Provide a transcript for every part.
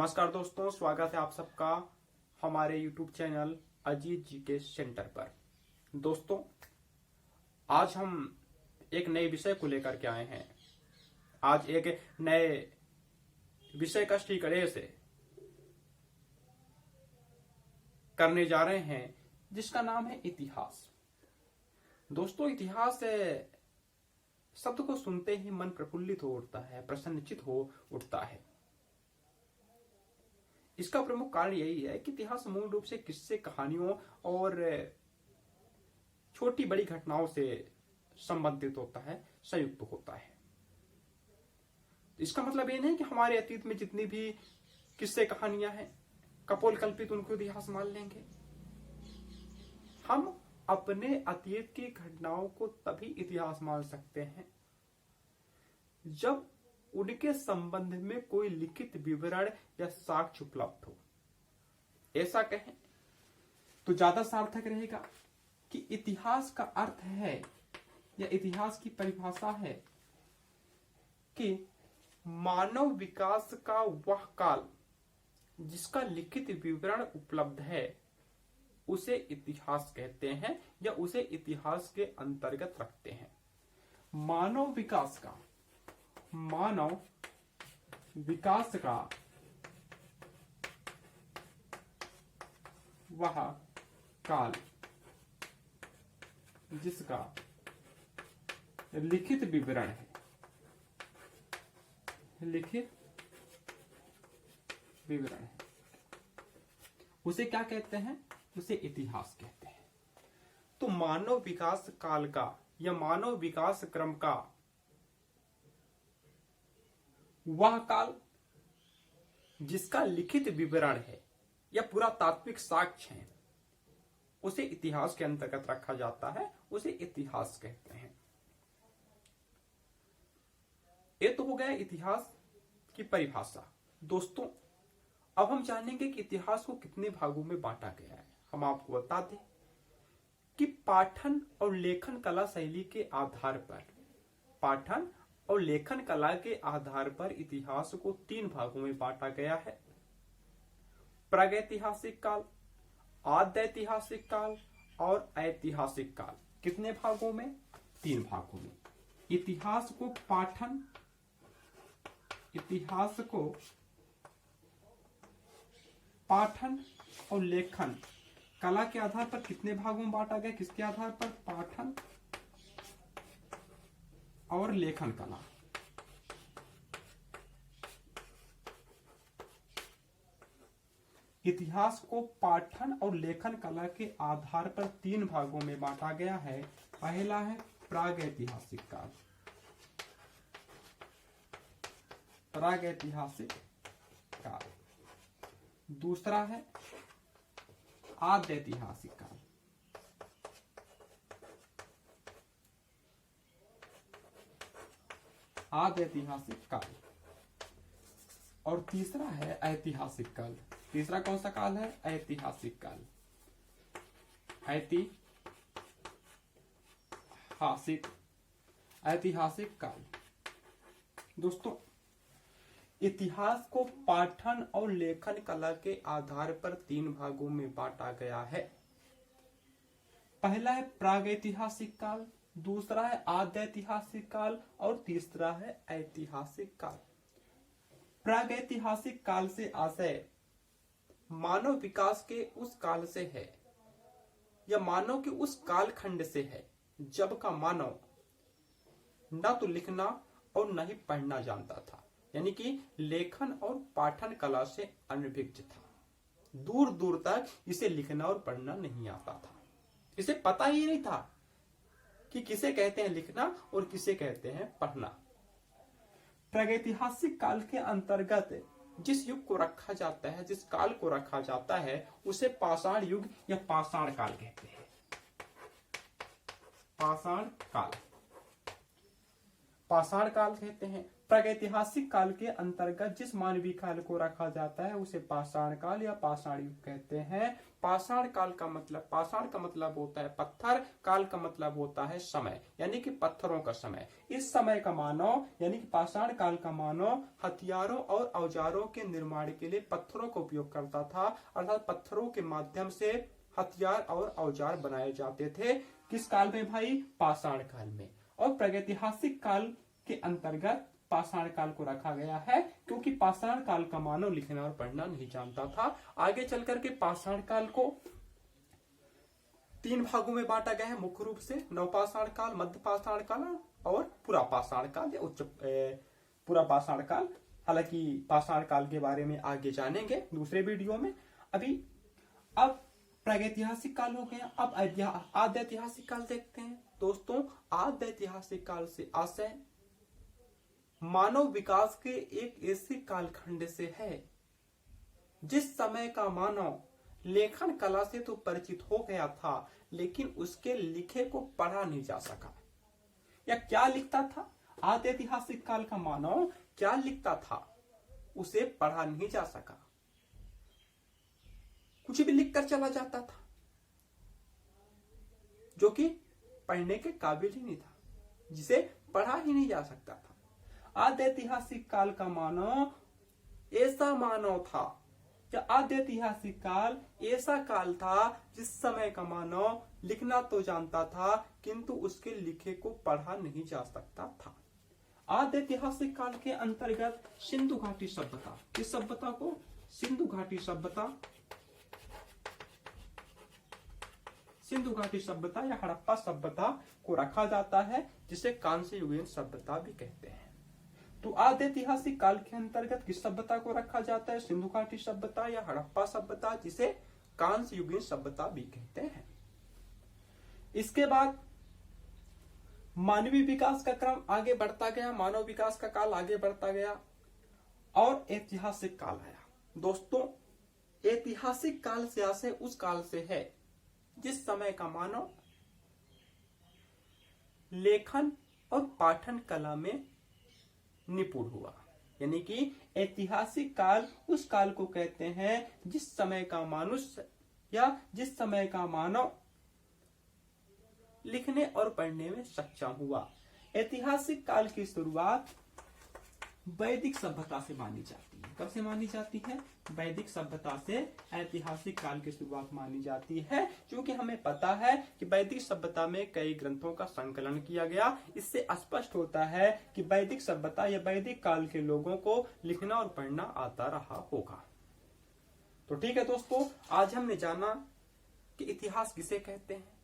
नमस्कार दोस्तों, स्वागत है आप सबका हमारे YouTube चैनल अजीत जी के सेंटर पर। दोस्तों, आज हम एक नए विषय को लेकर के आए हैं। आज एक नए विषय का श्रीकड़े से करने जा रहे हैं, जिसका नाम है इतिहास। दोस्तों, इतिहास शब्द को सुनते ही मन प्रफुल्लित हो उठता है, प्रसन्नचित हो उठता है। इसका प्रमुख कारण यही है कि इतिहास मूल रूप से किस्से, कहानियों और छोटी बड़ी घटनाओं से संबंधित होता है, संयुक्त होता है। इसका मतलब ये नहीं कि हमारे अतीत में जितनी भी किस्से, कहानियां हैं, कपोल कल्पित उनको इतिहास मान लेंगे। हम अपने अतीत की घटनाओं को तभी इतिहास मान सकते हैं जब उनके संबंध में कोई लिखित विवरण या साक्ष्य उपलब्ध हो। ऐसा कहें तो ज्यादा सार्थक रहेगा कि इतिहास का अर्थ है या इतिहास की परिभाषा है कि मानव विकास का वह काल जिसका लिखित विवरण उपलब्ध है, उसे इतिहास कहते हैं या उसे इतिहास के अंतर्गत रखते हैं। मानव विकास का वह काल जिसका लिखित विवरण है, उसे क्या कहते हैं? उसे इतिहास कहते हैं। तो मानव विकास काल का या मानव विकास क्रम का वह काल जिसका लिखित विवरण है या पूरा तात्विक साक्ष्य है, उसे इतिहास के अंतर्गत रखा जाता है, उसे इतिहास कहते हैं। ये तो हो गया इतिहास की परिभाषा। दोस्तों, अब हम जानेंगे कि इतिहास को कितने भागों में बांटा गया है। हम आपको बता दें कि पाठन और लेखन कला शैली के आधार पर इतिहास को 3 भागों में बांटा गया है। प्रागैतिहासिक काल, आद्यैतिहासिक काल और ऐतिहासिक काल। कितने भागों में? 3 भागों में। इतिहास को पाठन और लेखन कला के आधार पर कितने भागों में बांटा गया? किसके आधार पर? पाठन और लेखन कला। इतिहास को पाठन और लेखन कला के आधार पर 3 भागों में बांटा गया है। पहला है प्रागैतिहासिक काल, दूसरा है आद्यैतिहासिक काल, और तीसरा है ऐतिहासिक काल। तीसरा कौन सा काल है? ऐतिहासिक काल। ऐतिहासिक काल। दोस्तों, इतिहास को पाठन और लेखन कला के आधार पर 3 भागों में बांटा गया है। पहला है प्रागैतिहासिक काल, दूसरा है आद्यैतिहासिक काल और तीसरा है ऐतिहासिक काल। प्रागैतिहासिक काल से आशय मानव विकास के उस काल से है या मानव के उस कालखंड से है जब का मानव न तो लिखना और न ही पढ़ना जानता था, यानी कि लेखन और पाठन कला से अनभिज्ञ था। दूर दूर तक इसे लिखना और पढ़ना नहीं आता था। इसे पता ही नहीं था कि किसे कहते हैं लिखना और किसे कहते हैं पढ़ना। प्रागैतिहासिक काल के अंतर्गत जिस युग को रखा जाता है, जिस काल को रखा जाता है, उसे पाषाण युग या पाषाण काल कहते हैं। पाषाण काल कहते हैं। प्रागैतिहासिक काल के अंतर्गत जिस मानवीय काल को रखा जाता है उसे पाषाण काल या पाषाण युग कहते हैं। पाषाण का मतलब होता है पत्थर, काल का मतलब होता है समय, यानी कि पत्थरों का समय। इस समय का मानव यानी कि पाषाण काल का मानव हथियारों और औजारों के निर्माण के लिए पत्थरों का उपयोग करता था, अर्थात पत्थरों के माध्यम से हथियार और औजार बनाए जाते थे। किस काल में भाई? पाषाण काल में। और प्रागैतिहासिक काल के अंतर्गत पाषाण काल को रखा गया है, क्योंकि पाषाण काल का मानव लिखना और पढ़ना नहीं जानता था। आगे चलकर के पाषाण काल को 3 भागों में बांटा गया है मुख्य रूप से, नवपाषाण काल, मध्य पाषाण काल और पुरा पाषाण काल या पुरा पाषाण काल। हालांकि पाषाण काल के बारे में आगे जानेंगे दूसरे वीडियो में। अब प्रागैतिहासिक काल हो गया, अब आद्य ऐतिहासिक काल देखते हैं। दोस्तों, आद्य ऐतिहासिक काल से आशय मानव विकास के एक ऐसे कालखंड से है जिस समय का मानव लेखन कला से तो परिचित हो गया था, लेकिन उसके लिखे को पढ़ा नहीं जा सका। या क्या लिखता था? आद्य ऐतिहासिक काल का मानव क्या लिखता था, उसे पढ़ा नहीं जा सका। कुछ भी लिखकर चला जाता था जो कि पढ़ने के काबिल ही नहीं था, जिसे पढ़ा ही नहीं जा सकता था। आद्य ऐतिहासिक काल का मानव ऐसा मानव था, या आद्य ऐतिहासिक काल ऐसा काल था जिस समय का मानव लिखना तो जानता था, किंतु उसके लिखे को पढ़ा नहीं जा सकता था। आद्य ऐतिहासिक काल के अंतर्गत सिंधु घाटी सभ्यता, इस सभ्यता को सिंधु घाटी सभ्यता या हड़प्पा सभ्यता को रखा जाता है, जिसे कांस्य युगीन सभ्यता भी कहते हैं। तो आद्य ऐतिहासिक काल के अंतर्गत किस सभ्यता को रखा जाता है? सिंधु घाटी सभ्यता या हड़प्पा सभ्यता, जिसे कांस्य युगीन सभ्यता भी कहते हैं। इसके बाद मानवीय विकास का क्रम आगे बढ़ता गया, मानव विकास का काल आगे बढ़ता गया और ऐतिहासिक काल आया। दोस्तों, ऐतिहासिक काल से आशय उस काल से है जिस समय का मानव लेखन और पाठन कला में निपुण हुआ। यानी कि ऐतिहासिक काल उस काल को कहते हैं जिस समय का मनुष्य या जिस समय का मानव लिखने और पढ़ने में सक्षम हुआ। ऐतिहासिक काल की शुरुआत वैदिक सभ्यता से मानी जाती है। कब से मानी जाती है? वैदिक सभ्यता से ऐतिहासिक काल की शुरुआत मानी जाती है, क्योंकि हमें पता है कि वैदिक सभ्यता में कई ग्रंथों का संकलन किया गया। इससे स्पष्ट होता है कि वैदिक सभ्यता या वैदिक काल के लोगों को लिखना और पढ़ना आता रहा होगा। तो ठीक है दोस्तों, आज हमने जाना कि इतिहास किसे कहते हैं।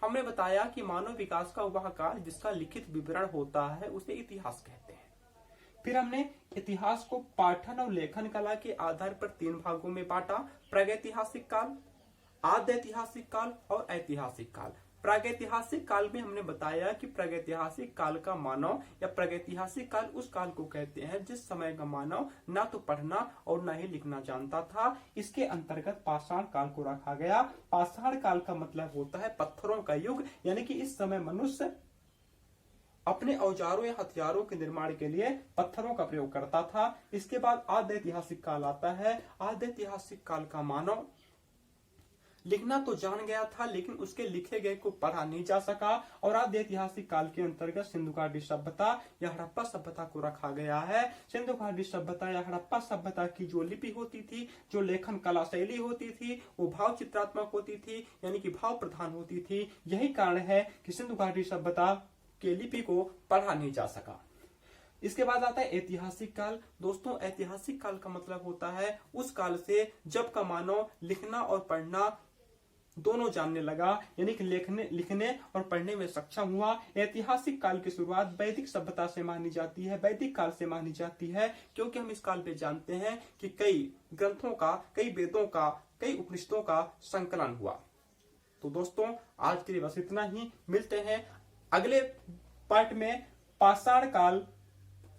हमने बताया कि मानव विकास का वह काल जिसका लिखित विवरण होता है उसे इतिहास कहते हैं। फिर हमने इतिहास को पाठन और लेखन कला के आधार पर 3 भागों में बांटा, प्रागैतिहासिक काल, आद्य ऐतिहासिक काल और ऐतिहासिक काल। प्रागैतिहासिक काल में हमने बताया कि प्रागैतिहासिक काल का मानव या प्रागैतिहासिक काल उस काल को कहते हैं जिस समय का मानव ना तो पढ़ना और ना ही लिखना जानता था। इसके अंतर्गत पाषाण काल को रखा गया। पाषाण काल का मतलब होता है पत्थरों का युग, यानी कि इस समय मनुष्य अपने औजारों या हथियारों के निर्माण के लिए पत्थरों का प्रयोग करता था। इसके बाद आद्य ऐतिहासिक काल आता है। आद्य ऐतिहासिक काल का मानव लिखना तो जान गया था, लेकिन उसके लिखे गए को पढ़ा नहीं जा सका। और आद्य ऐतिहासिक काल के अंतर्गत सिंधु घाटी सभ्यता या हड़प्पा सभ्यता को रखा गया है। सिंधु घाटी सभ्यता या हड़प्पा सभ्यता की जो लिपि होती थी, जो लेखन कला शैली होती थी, वो भाव चित्रात्मक होती थी, यानी कि भाव प्रधान होती थी। यही कारण है कि सिंधु घाटी सभ्यता के लिपि को पढ़ा नहीं जा सका। इसके बाद आता है ऐतिहासिक काल। दोस्तों, ऐतिहासिक काल का मतलब होता है उस काल से जब का मानव लिखना और पढ़ना दोनों जानने लगा, यानी कि लिखने और पढ़ने में सक्षम हुआ। ऐतिहासिक काल की शुरुआत वैदिक सभ्यता से मानी जाती है, वैदिक काल से मानी जाती है, क्योंकि हम इस काल पे जानते हैं कि कई ग्रंथों का, कई वेदों का, कई उपनिषदों का संकलन हुआ। तो दोस्तों, आज के लिए बस इतना ही। मिलते हैं अगले पार्ट में पाषाण काल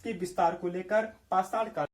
के विस्तार को लेकर। पाषाण काल